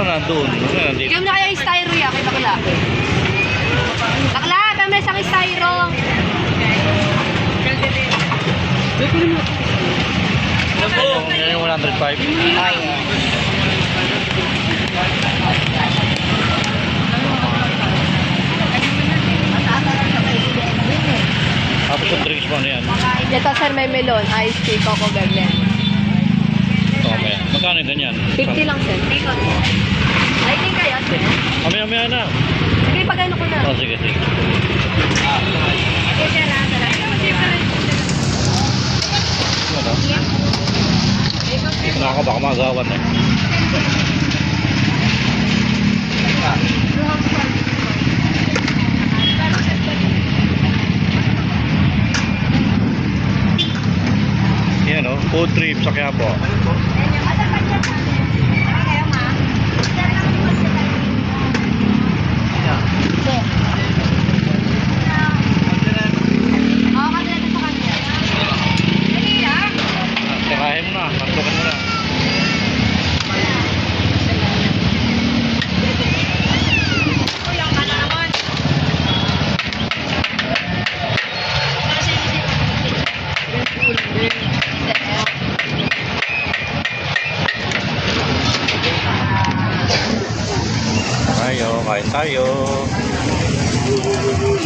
nandun. Nandito. Bigyan mo na kaya yung styro ya, kay bakla. Bakla, kami isang styro. Yan yung 105. Ay. Tapos yung drinks mo na yan. Ito sir, may melon, ice tea, coco beblen. Ito, mamaya. Magkano yung ganyan? 50 lang sir. Lighting kaya sir? Mamaya na. Sige, pag-ano ko na. Oh, sige, sige. Okay sir, Naka baka magawan eh. Yan o, food trip sa Quiapo. Tirahin mo na, pagtukan mo na. Tayo, kain tayo.